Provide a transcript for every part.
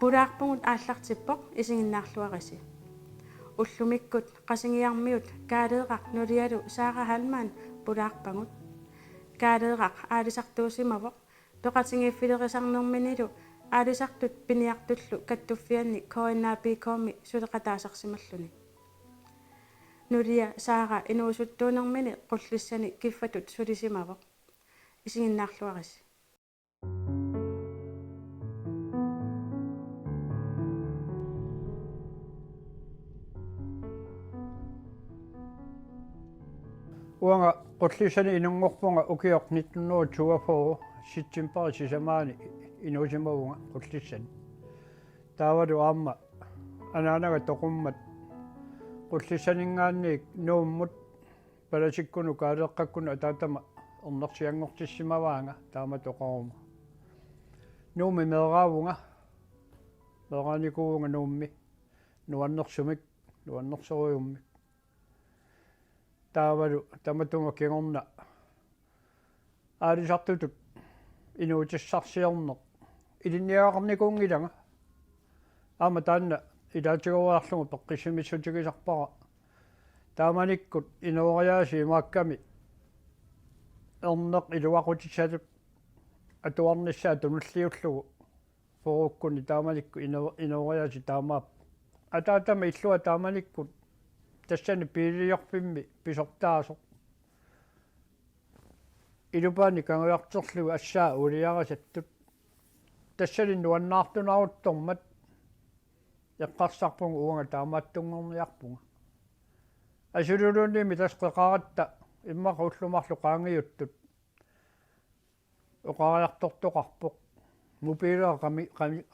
Pulaarpungut ааллартиппоq isинginnaarluarisi. Уллумиккут qasинgiarmiut kaaleeqaq nulialu Sara Halman pulaarpangut. Kaaleeqaq aalisartuusimavoq peqatingiiffilerisannerminilu aalisartut piniartullu kattuffianni koinnaapikoommi suleqataasarsimalluni. Nulia Sara inuusuttuunermini qullissani kiffatut sulisimavoq isинginnaarluarisi. Uanga qullisani inunngorpunga ukiaq 1924 sittimpari sisamaani inuusimaunga qullissani taavalu aamma anaanaga toqummat qullissaningaanniik nuummut palasikkunu kaaleeqqakkunu ataatama ornersiangortissimavaanga taama toqaruma nuumi meeraavunga meeraanikuunga nuummi nuannersumik nuannersoruyummi taavalu tamatunga kingorna aalisartutut inuutissarsiorneq ilinniaqarnikuungilanga aama taanna ilaatigoruarlugu peqqissimissutigisarpara taamanikkut inuoriaasi imaakkami erneq iluaqutisalut atuarnissaa tunulliullugu porukkuni taamanikku inuoriaasi taamaap ataatama illua taamanikkut tassani piiliorpimmi pisortaasoq ilupaani kanguarterlugu assaa uliarasattut tassani nuannaartunaruttormat eqqarsarpungu uanga taamaattunngorniarpunga asululuunniimi tasqeqaratta immaqa ullumarlu qaangiuttut oqariartortoqarpoq mupiilaa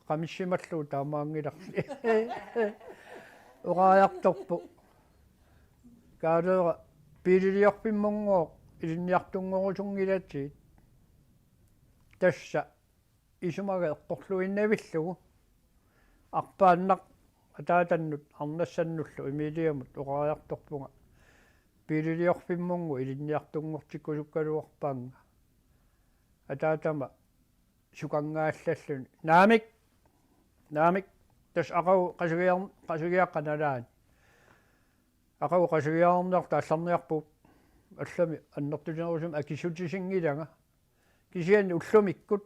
qamissimallu taamaangilarli oqariartorpu kaaleera piililiorpimmunguoq ilinniartunngorusungilatiit tassa isumaga eqqorluinnavillugu arpaannaq ataatannut arnassannullu imiliamut oqariartorpunga piililiorpimmungu ilinniartunngortikkusukkaluarpaanga ataatama sukangaallalluni naamik tas aqagu qasugiaqqanalaani aqagu qasugiaarnerta алларниарпуг аллами аннертулинерусум акисутисингилага кисиани уллумиккут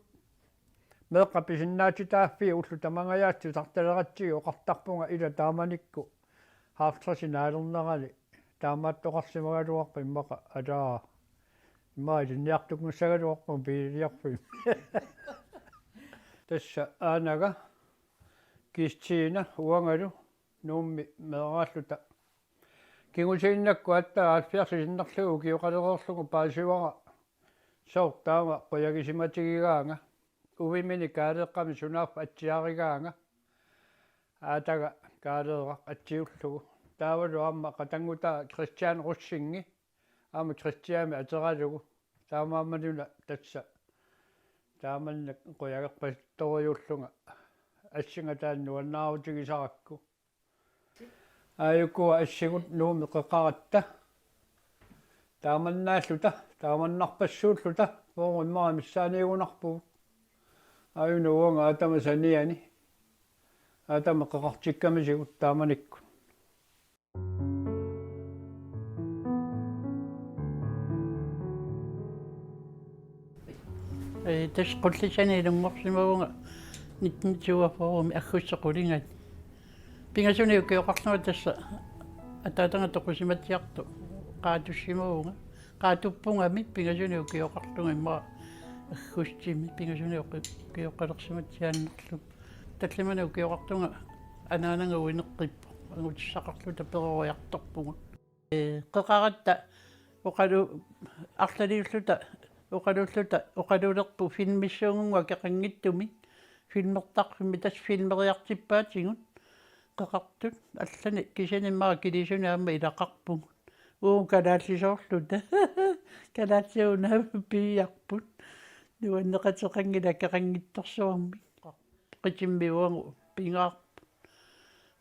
меэкка писиннаатитааффи уллу тамангаyaattu тарталератсиги оқартарпунга ила тааманикку хаафтраси наалернерали таамааттоқарсимагалуарпа иммақа алаа иммаилинниартукнуссагалуарпу пиилиарпи тасса аанага кистиина уангалу нуумми меэрааллута кигусииннакку аттаа ааффиарсисиннерлугу киоқалереерлугу паасивара соортаама қоягисиматигигаанга увимини каалеэққами сунаарфа атсиаригаанга аатага каалеэрақ атсиуллугу таавалу аама қатангутаа кристиан руссинги аама кристиами атералугу таамааммалуна татса тааманнак қоягерпасториуллунга ассинга тааннуаннаарутигисаракку аюккуа ассигут нууми қеқаратта тааманнааллута тааманнарпассууллута поору иммаа миссааниигунарпугу аюнуунга атама саниани атама қеқартиккамисигут тааманикку тас қуллисани илунгорсимагунга 1924 аггуссеқулингат пингасуни укиоқарлуга тасса атаатанга тоқусиматсиарту qaatussimuunga qaatupпунгами пингасуни укиоқарлуга имма аггустими пингасуни укиоқалерсиматсиааннерлу таллимани укиоқартунга анаанага уинеққиппу ангутиссақарлу таперориарторпуга қеқаратта оқалу арлалиуллута оқалулерпу филмиссуунгуа кеқангиттуми филмертарфимми тас филмериартиппаатингут қеқартут аллани кисаниммаа килисунаама илақарпугут канааллисоорлута канаатсиунаа пииарпут нуаннеқатеқангила кеқангитторсуарми қитиммиуангу пингаар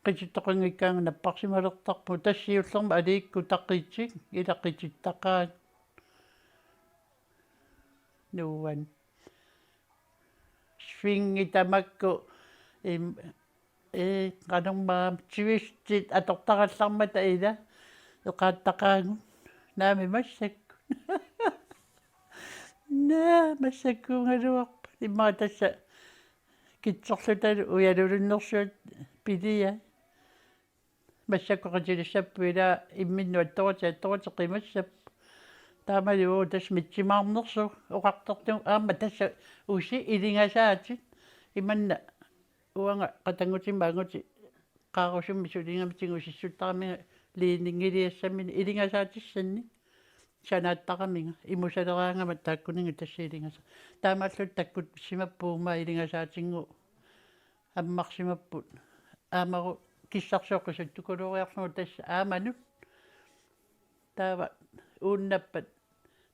қититтоқангиккаанга наппарсималертарпу тассиуллерма алиикку таққитсик илаққититтақаат нуан свинги тамакку qanummaam tivistit atortaqallarmata ila eqaattaqaangun naami massakku массаккуунгалуарпа имма тасса китсорлуталу уялулуннэрсуат пилия массаккоқатилиссаппу ила имминну атторати қимассап таамалуу тас митсимаарнерсу оқартерту аама тасса уси илингасаатит иманна уанга қатангутимаангути қаарусумми сулингамтигу сиссуттарамига лиинингилиассаммини илингасаатиссанни санааттараминга имусалераангама тааккунинга тассиилингаса таамааллут таккут симаппуума илингасаатингу аммарсимаппут аамару киссарсооққисут тукулуриарнуу тасса ааманут таава ууннаппат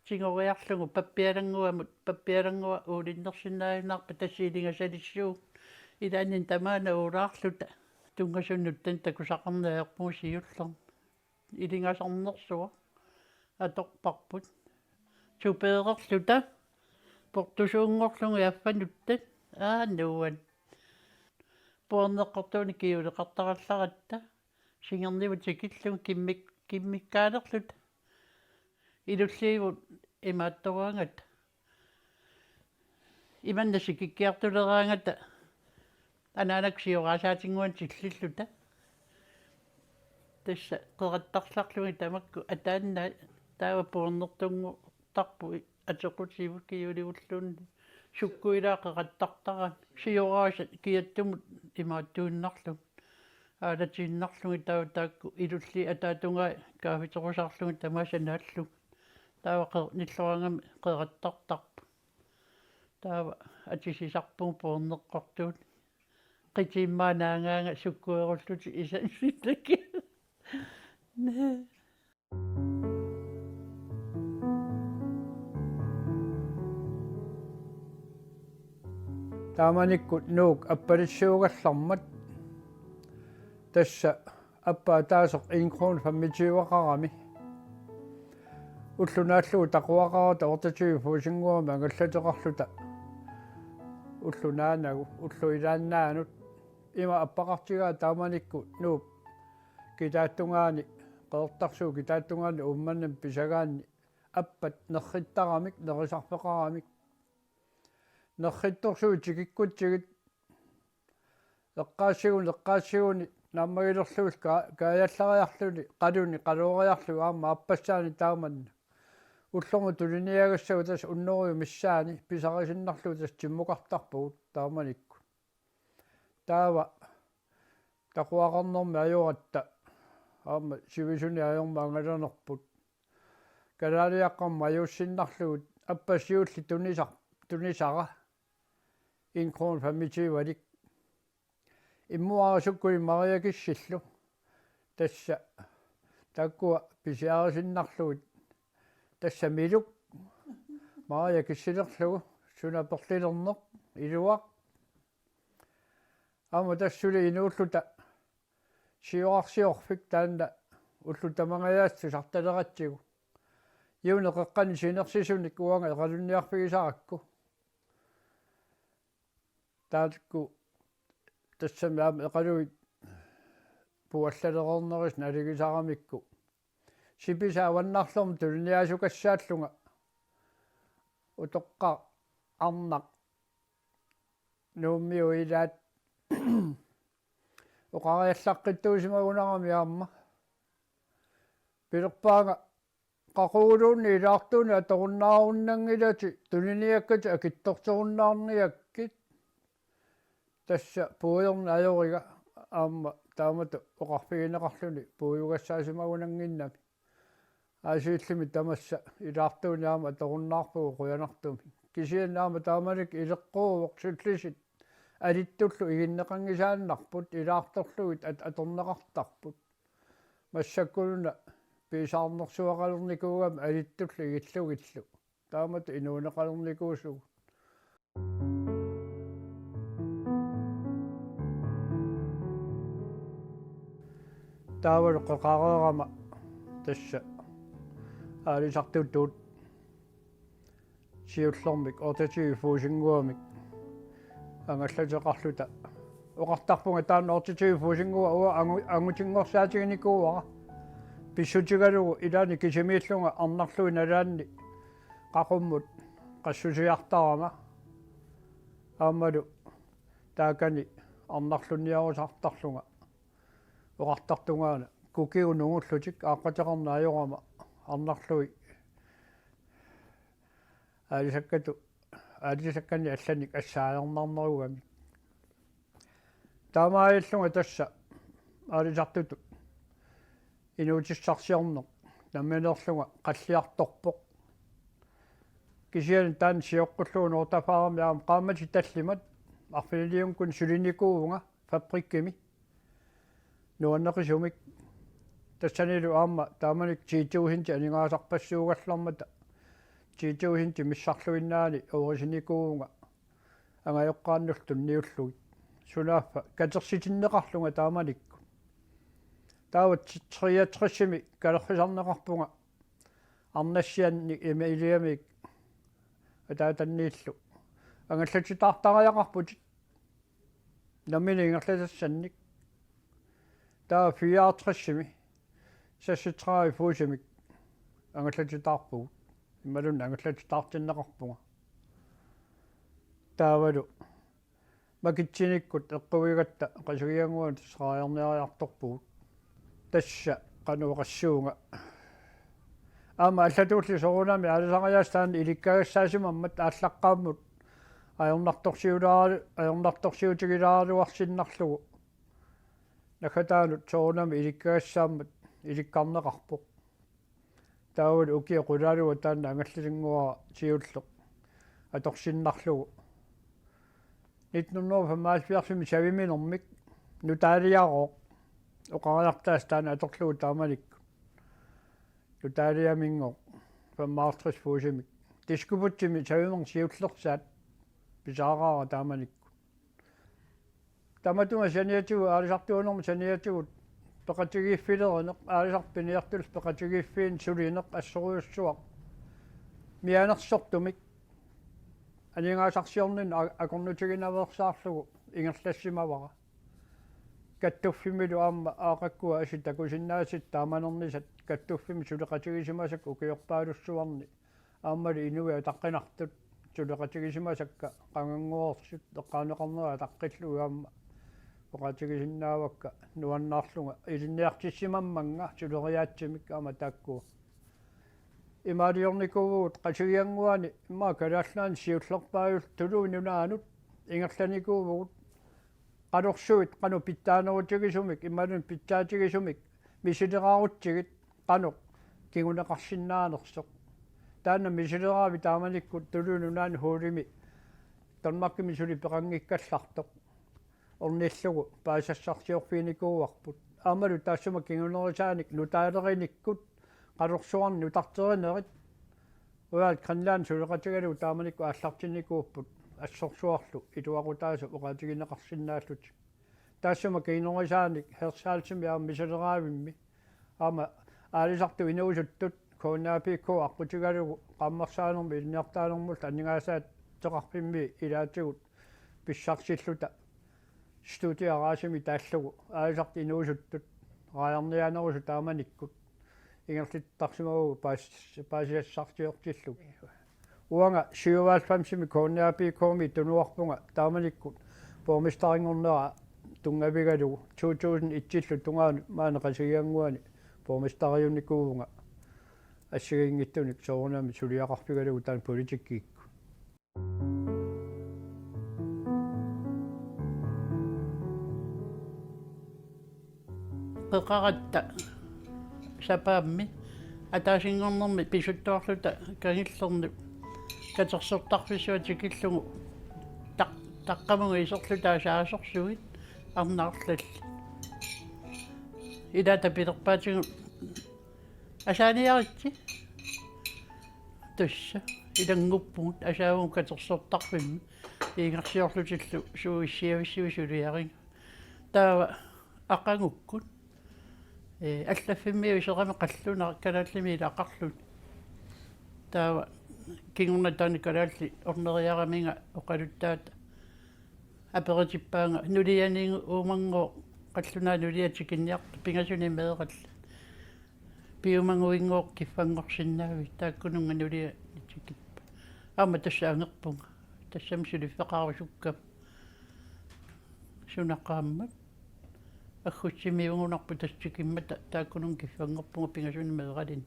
сингориарлугу паппиалангуа уулиннерсиннааюнаарпа тассиилингасалиссуу илаанин тамаана уулаарлута тунгасуннуттан такусақарнаерпуу сиуллер илингасарнерсуа аторпарпут супеерерлута портусуунгорлугу яффануттат нуан порнеққартууни киулеқартаралларатта сингернивут сикиллугу киммиккаалерлута илуллиивут имаатторуангат иманна сикиккиартулераангата анаанак сиораасаатингуан силлиллута тасса қераттарларлуги тамакку атаанна таава порнертунгу тарпу атеқутсивут киулиуллуунни суккуилаа қераттартара сиорааса киаттумут имааттууннарлу аалатииннарлуги таакку илулли атаатунга каафитерусарлуги тамаасанааллу таава ниллоангами қераттартарпу таава атисисарпун порнеққартуут qitiimmaaнаангаанга суккуеруллути исанситтаки тааманиккут нуук аппалиссуугаллармат тасса аппаа таасоқ инкроон фаммитиуақарами уллунааллугу тақуақарата ортатиу фуусингуама ангаллатеқарлута уллунаанагу уллуилааннаанут има аппақартигаа тааманикку нууп китааттунгаани qeertarsuu kitaattungaani ummannam pisagaanni аппат нерриттарамик нерисарпеқарамик нерритторсуу тикиккутсигит эққаассигуни нааммагилерлуус каяллариарлуни қалуни қалуориарлу аама аппассаани тааманна уллорму тулиниагассагу тас уннериу миссаани писарисиннарлу тас тиммукартарпугут тааманикку таава тақуақарнерми аюратта аама сивисуни аёрмаангалернерпут калаалиаққарма аюуссиннарлугут аппассиулли тунисара инкроон фамитивалик иммуарасуккуи мариакиссиллу тасса таккуа писиарисиннарлугут тасса милук мариакиссилерлугу сунаперлилернеқ илуақ аама тассули инууллута сиорарсиорфик таанда уллутамангаяассу сарталератсигу юнеқэққани синерсисуник уанга эқалунниарпигисаракку таалкку тассами аама эқалуит пуаллалерернерис налигисарамикку сиписа ваннарлорм тулниасукассааллунга утоққа арнақ нууммиуилаат оқариаллаққиттуусимагунарами аама пилерпаага qaquluunni ilaartuuni atorunnaarunnaangilati tuliniakkati akittortorunnaarniakkit tassa puuyorna ajoriga aamma taamatu oqarpigineqarluni puuyugassaasimagунангиннами аасииллими тамасса илаартуuni аама аторуннаарпугу quyanartumi кисианнаама тааманик илеққууоқ суллисит алиттуллу игиннеқангисааннарпут илаарторлугит аторнеқартарпут массаккулуна писаарнерсуақалерникуугам алиттуллу игиллугиллу таамату инуунеқалерникуусугу таавалу қеқареерама тасса аалисартуттуут сиуллэрмик ортатиги фуусингуамик ангаллатеқарлута oqartarpunga taanna ortitigifuusinguga uа angutiнгорсаатигникууара писсутигалугу илаани кисимииллунга арнарлуи налаанни qaqumмут qassусиартарама аамалу таакани арнарлунниарусартарлунга оqartartungaana кукиу нугуллутик ааққатеқарна ajorama арнарлуи алисаккани алланик ассаажорнарнеругами таамаиллунга тасса алисартуту инуутиссарсиорнеқ намминерлунга қаллиарторпоқ кисиан таан сиоққуллуун ортафаарами аама qaamati таллимат арфилиумкун сулиникуунга фабриккими нуаннеқисумик тассанилу аама тааманик тиитсуухинти анингаасарпассуугаллармата тиитсуухинти миссарлуиннаани орисиникуунга ангаёққааннултун ниуллугит сулааффа катерситиннеқарлунга тааманикку таават триатриссими калерфисарнеқарпунга арнассианни имаилиамик атаатаннииллу ангаллатитаартариақарпутит наммини ингерласассанник таа фиаатриссими сасситраи фуусимик ангаллатитаарпугу ималун ангаллатитаартиннеқарпунга таавалу макитсиниккут эққуигатта қасугиангуан сраайорниариарторпугу тасса қануоқассуунга аама аллатуулли сорунами алисариастаан иликкагассаасимаммат ааллаққааммут аёрнарторсиутигилааралуарсиннарлугу накатаанут сорунами иликкагассааммат иликкарнеқарпоқ таавал укиа қулаалуа таанна ангаллисингуара сиуллеқ аторсиннарлугу 1985 савиминэрмик нутаалиароо оқариартаас таана аторлугу таамаликку нутаалиамингоо 55 фуусимик тискупутсими савимер сиуллерсаат писаараа таамаликку таматума саниатигу аалисартуунерма саниатигут пеқатигииффилеринеқ аалисарпиниартулс пеқатигииффиин сулинеқ ассоруйуссуақ мианерсортумик анингаасарсиорнин акорнутигинаверсаарлугу ингерлассимавара каттуффимилу аама аақаккуа аси такусиннаасит тааманернисат каттуффими сулеқатигисимасак укиорпаалуссуарни ааммали инуя таққинартут сулеқатигисимасакка қангангуорсут эққаанеқарнера таққиллу аама оқатигисиннаавакка нуаннаарлунга илинниартиссимамманга сулериаатсимик аама тааккуа имаалиорникуугут қасуиангуани имма калааллаан сиуллерпааюл тулуинунаанут ингерланикуугут qanорсуит qanu питтаанерутигисумик ималун питтаатигисумик мисилераарутсигит qanu кигунеқарсиннаанерсоқ таана мисилераави тааманиккут тулуинунаан хуулими тонмаккими сули пеқангиккаллартоқ орниллугу паасассарсиорфиникууарпут аамалу таассума кигунерисааник нутаалериниккут qanорсуарни утартеринерит уаат канлаан сулеқатигалу тааманикку ааллартинникууппут ассорсуарлу илуақутаасу оқатигинеқарсинааллут таассума кигунерисааник херсаалсими аама мисалераавимми аама аалисарту инуусуттут кооннаапикку аққутигалугу қаммарсаанерми илниартаанермул аннигаасаат теқарпимми илаатигут писсарсиллута студиараасими тааллугу аалисарт инуусуттут раярнианерусу тааманиккут ингерлиттарсимагу паасиассартиортиллуги уанга сиуваалфамсими кооннаапиккуми тунуарпунга тааманиккут поомистарингорнера тунгавигалугу 2001 тунгаан маанеқасигиангуани поомистариунникуунга ассигингиттуник соорунами сулиақарпигалугу таан политиккиикку qeqaratта сапаамми атаасингорнэрми писуттуарлута кагиллерни катерсертарфисуатикиллугу таққамуга исерлута саасорсуит арнаарлалли илата пилерпаатигу асааниаритси тусса илангуппугут асаагун катерсертарфимми иингерсиорлутиллу сууиссиависсуи сулиаринга таава ақангуккут аллаффимми исерами қаллуна канааллими илақарлут таава кингунна таани канаалли орнериараминга оқалуттаата аперитиппаанга нулианингу уумангоо қаллунаа нулиатикинниарту пингасуни меэқал пиумангуингоо киффангорсиннаави тааккунунга нулиа итикиппа аама тассаангерпунга тассам сулиффеқарусуккап сунаққааммат аггутсимиунгунарпу тассикиммата тааккунун киффангерпунга пингасуни меэқалин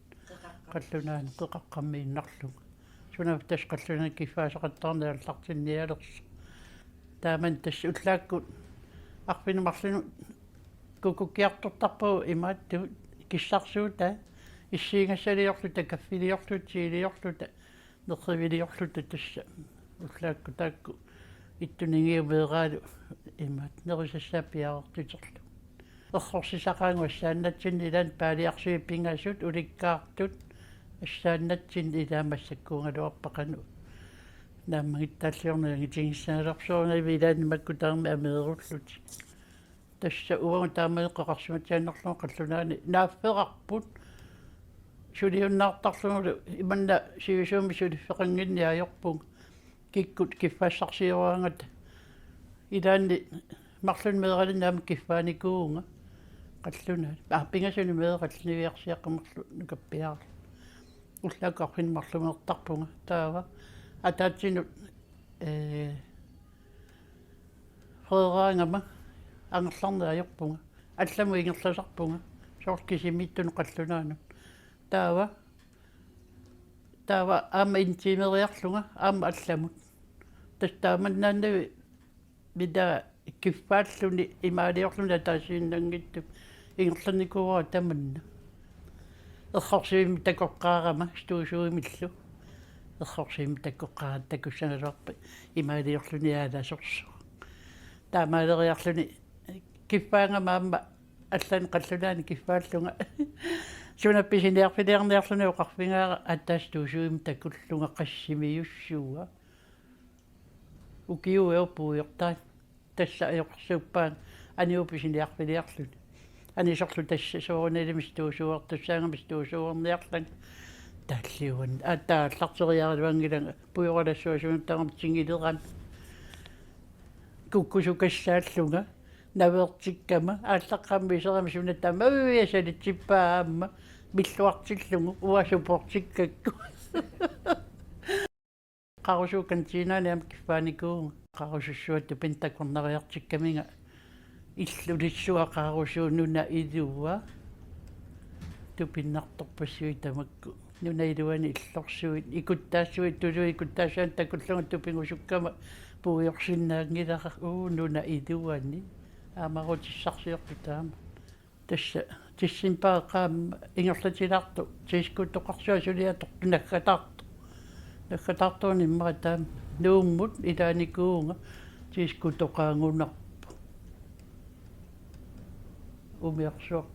қаллунаани қеқаққаммииннарлунга сунав тас қаллуна киффаасақаттарниаллартинниалерс тааман тасс уллааккут арфинумарлуну кукуккиартортарпу имаатту киссарсуута иссиингассалиорлута каффилиорлут сиилиорлута нерривилиорлута тасса уллаакку таакку иттунингиумеераалу имаат нерисассааппиаартутерлу эрхорсисақаангуассааннатсин илаан паалиарсуи пингаасут уликкаартут ассааннатсин илаамассаккуунгалуарпақану нааммагиттааллиорнаа гитингиссаалерсуурна илаан маккутаарми амееруллут тасса уангу таамаеққақарсуматсааннерлуун қаллунаани нааффеқарпут сулиуннаартарлугулу иманна сивисууми сулиффеқангинни аёрпун киккут киффаассарсиораангат илаанни марлун меералиннаама киффааникуунга қаллунаат пингасуни меералливиарсиаққамерлу нукаппиаарла уллааккарфин марлумеэртарпунга таава атаатсинут фрераангама ангерларне аёрпунга алламу ингерласарпунга сооркисимиттуну қаллунаану таава аама интимериарлунга аама алламут тастааманнааннави бида киффааллуни имаалиорлуна таасииннангитту ингерларникуара таманна эрхорсиими такоққаарама стуусуимиллу эрхорсиими такоққаара такуссаналуарпа имаалиорлуни аалаасорсу таамаалериарлуни киффаангамаама аллан қаллунаани киффааллунга сунапписиниарфилиарниарлуни оқарфингаара аттаастуусуими такуллунга qassimiussууа укиуеопуйортаа тасса аёқарсууппаан аниуписиниарфилиарлуни анисорлу тасса соорунилимис туусуартуссаангамис туусуорниарлан тааллиуан тааллартериаруангиланга пуйоралассуасунуттарам тингилеран куккусукассааллунга навертиккама ааллаққаммисерами сунаттама авиасалитсиппаама миллуартиллугу уасупортиккакку қарусукан тинаниам киффааникуунга қарусуссуатту пентакорнариартиккаминга иллулиссуа қарусуунуна идуа тупиннарторпассуи тамакку нуна илуани иллорсуит икуттаассуит тулу икуттаассаан такуллугу тупингусуккама пуйорсиннаангилара нуна идуани аамарутиссарсиорту таама тасса тиссимпаақаама ингерлатилаарту тискуттоқарсуа сулиатор наккатартууни иммара таама нууммут илааникуунга тискуттоқаангунарпу умиарсуақ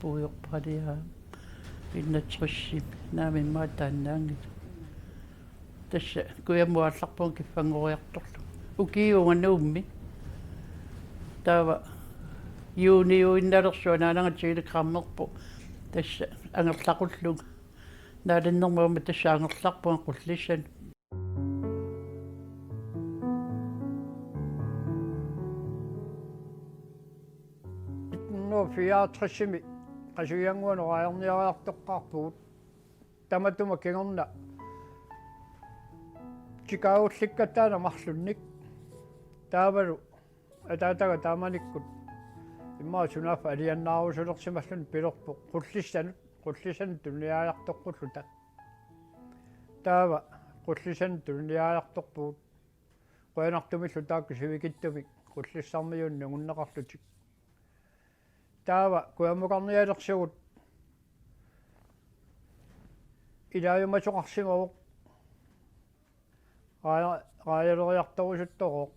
пуйорпалиаа иннатсриссип наамиммаа тааннаангит тасса куямуалларпуун киффангориарторлу укиуунга нуумми таава юуниуинналерсуа наанангатсигиликраммерпу тасса ангерлақуллуг наалиннэрмуама тасса ангерларпуан qullissan no fiaatrissimi qasuyanguanoraajarniaraartoqqarpugut tamatuma kingorna chikaullikkattaana marlunnik taavalu атаатага тааманиккут иммаа сунаафа алианнаарусулерсималлун пилерпо qullissanut тунниаалартоққуллута таава qullissanut тунниааларторпугут qoyanartumillu taakku sivikittumik qullissarmiunni ngunneqarlutik таава куамукарниалерсугут илааюмасоқарсимавоқ раалериарторусуттороқ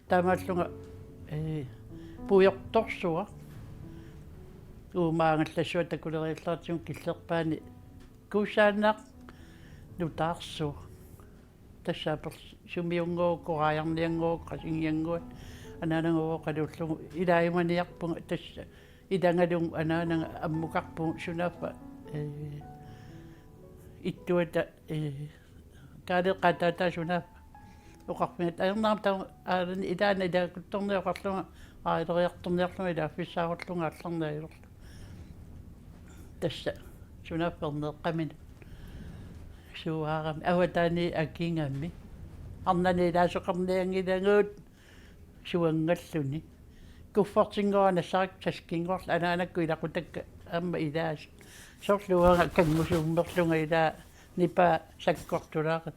таамааллунга пуйорторсуа уумаангаллассуа такулерииллаартиун киллерпаани куусааннаақ нутаарсуа тассаапер сумиунгоокку рааярниангоок qasigianguat анаанангоо қалуллугу илаайманиарпунга тасса идангалун анаанага аммукарпугу сунааффа иттуата каалеқатаата сунааффа Uqarpinat ajernaam taa aalani ilaana ilaakuttorniuqarlunga aileriartorniarlunga ilaaffissaarullunga алларнаajorlu тасса сунааппернеэкъамин суаарами аватаани аккингамми арнани илаасоқарниангилангуут суангаллуни куффартингуанассарик таскингорл анаанакку илақутакка аама илаас сорлуага кангусууммерлунга илаа нипа саккортулаарат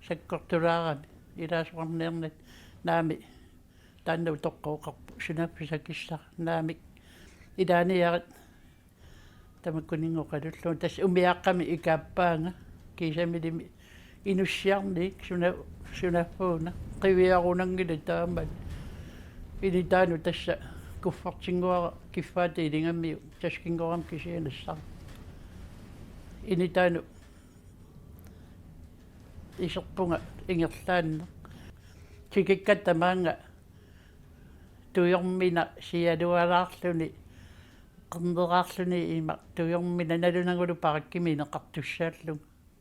саккортулаарами илаасоқарниарнат наами тааннау тоққоқарпу сунаапписакиссар наами илааниарат тамаккунингоқалуллун тас умиаққами икааппаанга кисамилими инуссиарник сунаффууна қивиарунангила таамат илитаану тасса куффартингуара киффаати илингаммиу таскингорам кисианассар инитаану исерпунга ингерлаанна тикиккаттамаанга туйормина сиалуалаарлуни qernerаарluni ima tuyormina nalunangulu parakkimi neqartussaallung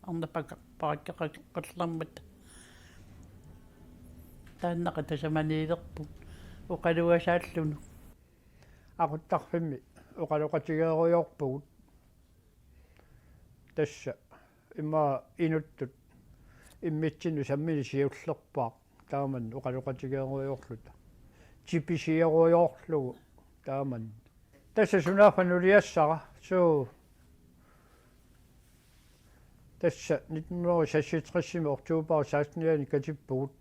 arnapaka parakkaqallarmat taannaqa tasamaniilerpu uqaluasaallunu aquttarfimmi uqaluqatigeeruyorpugut tassa imma inuttut immitsinnu sammini siullerpaaq taaman uqaluqatigeeruyorluta tipisigeruyorlugu taaman tässä sunafannuliassara so tässä 1966 oktober 16 katippugut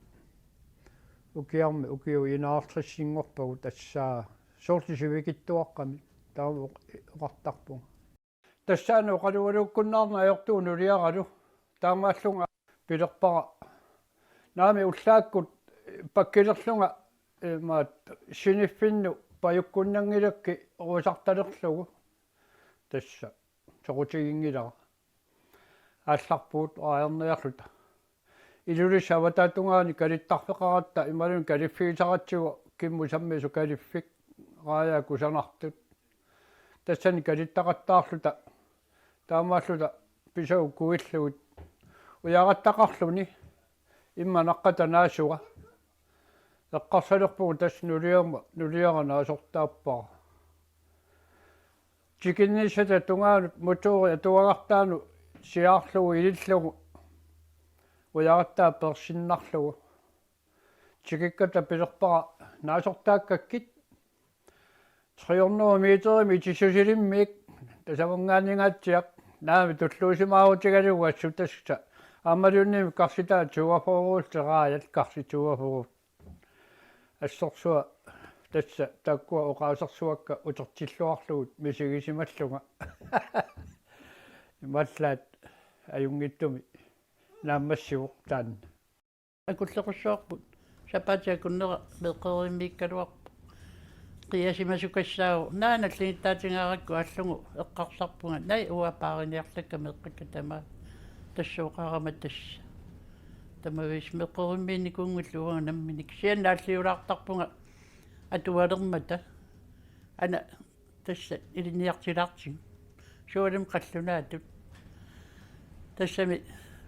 ukiarmi ukiu inaartrissinngorpagut tassaa soortisivikittuaqqami taamu uqartarpunga tassaanu uqalualuukkunnaarna ajortuunuliaralu taamaallunga pilerpara naami ullaakkut pakkilerlunga maat siniffinnu pajukkunnangilakki ruusartalerlugu tassa soqutigingilara алларпуут аерниарлута илулис аватаатунгаани калиттарфеқаратта ималун калиффигисаратсугу кимму саммису калиффик раая кусанартут тассани калиттақаттаарлута таамааллута писау куиллугут уяраттақарлуни имма наққата наасуга эққарсалерпугу тасс нулиаранаасортааппара чикиннисата тунгаанут мотори атуагартаану сиаарлугу илиллугу уяраттаа персиннарлугу чикикката пилерпара наасортааккаккит 300 метрими тисусилиммик тасавангаанингаатсиақ наами туллуусимаагутигалугу тасса аамалуунними карситаа тугафоруултерааял карситугафору ассорсуа тасса таккуа оqaасерсуакка утертиллуарлугут мисигисималлунга ималлаат аюнгиттуми нааммассивоқ таан акуллеқуссуарпут сапаатиакуннера меққериммиккалуарпу қиасимасукассаагу нааналлиниттаатингааракку аллугу эққарсарпунга най уапаариниарлакка меққикка тамаа тассууқарамат тасса тамавис меққеримминикунгуллуга намминик сианнааллиулаартарпунга атуалермата ана тасса илиниартилаартин суалим қаллунаатут тассами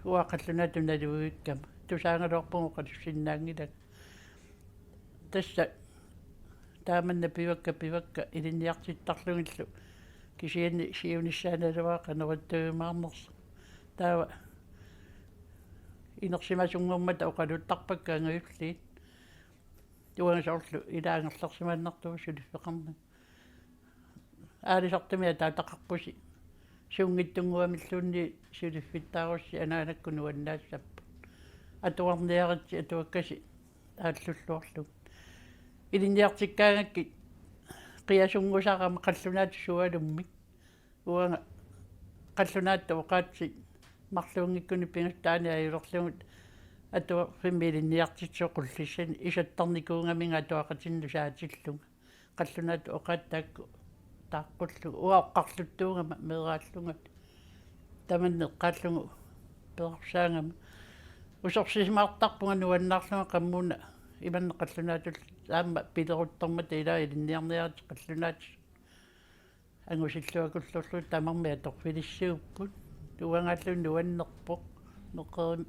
уақаллунаату налуиккама тусаангалуарпугу қалуссиннаангилак тасса тааманна пивакка илиниартиттарлугиллу кисианни сиунissaаналуаа канераттуумаарнерс таава инерсимасунгуммата оқалуттарпакка ангаюллиит туангасоорлу илаангерлерсимааннартугу сулиффеқарна аалисартумиа таатақарпуси сунгиттунгуамиллуунни сулиффиттаарусси анаанакку нуаннаассаппу атуарниаритси атуаккаси ааллуллуарлу илинниартиккаагакки қиасунгусаарама қаллунаат суалумми уанга қаллунаатта оқаатси марлуунгиккуни пингаттаани аюлерлугут атуа фимилинниартитсоқуллиссани исаттарникуунгаминга атуақатинну саатиллунга қаллунаат оқааттаакку тааққуллу уаоққарлуттуугама меерааллунгат таманнеққааллугу перарсаангама усорсисмаартарпунга нуаннаарлунга қаммуна иманнеқаллунаатул аама пилеруттармата илаа илинниарниарат қаллунаат ангусиллуакуллерлу тамармиа торфилиссууппут туангааллун нуаннерпоқ неқерим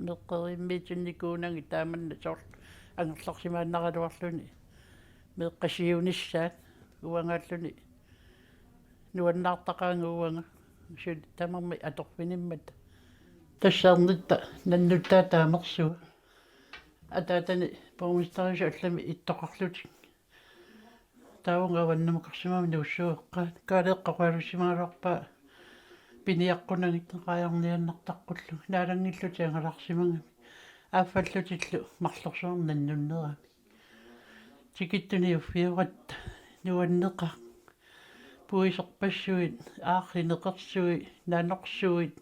меққериммиитинникуунанги тааманна соор ангерларсимааннараluarluni меққасиунissaat уангааллуни нуаннаартақаангууанга сут тамарми аторфиниммат тассаарнитта наннуттаа таамерсуа атаатани помистериса аллами иттоқарлутик таавангаваннамукарсимаами нуссуэққаат каалеққақуалуссимаалуарпаа пиниаққунагиттеқаярнианнартаққуллу наалангиллути ангаларсимангами ааффаллутиллу марлорсуарнаннуннерами тикиттуни уффиоратта нуаннеқа пуисерпассуит аарлинеқерсуи наанорсуит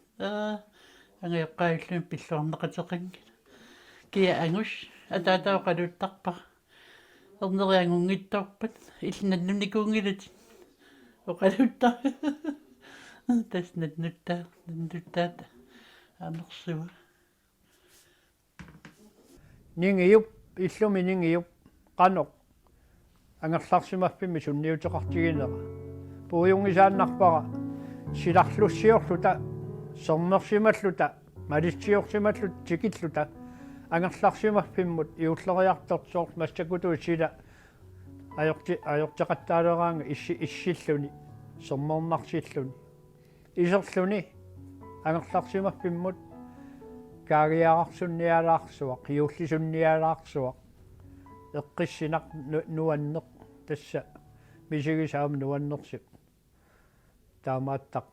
ангиаққаиллуми пиллуарнеқатеқангила кия ангус атаатаа қалуттарпа ернериангунгитторпат иллнаннуникуунгилат оқалутта таснатнуттаат амерсуа нингиуп иллуми нингиуп qanoq ангерларсимаффими сунниутеқартигинера пуйунгисааннарпара силарлуссиорлута сорнерсималлута малиссиорсималлут тикиллута ангерларсимаффиммут иуллериартортсоор массакуту сила аёртеқаттаалераанга иссиллуни сорнернарсиллуни исерлуни ангерларсимаффиммут каагиаарсунниалаарсуа қиуллисунниалаарсуа эққиссинақ нуаннеқ тасса мисигисаам нуаннерсип таамааттақ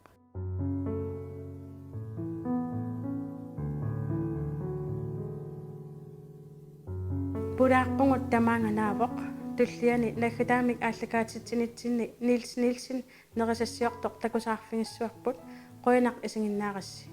пулааққунгут тамаанганаавоқ туллиани наггатаамик ааллакаатитсинитсинни нилсин нерисассиортоқ такусаарфингиссуарпут қойнақ исигиннаарасси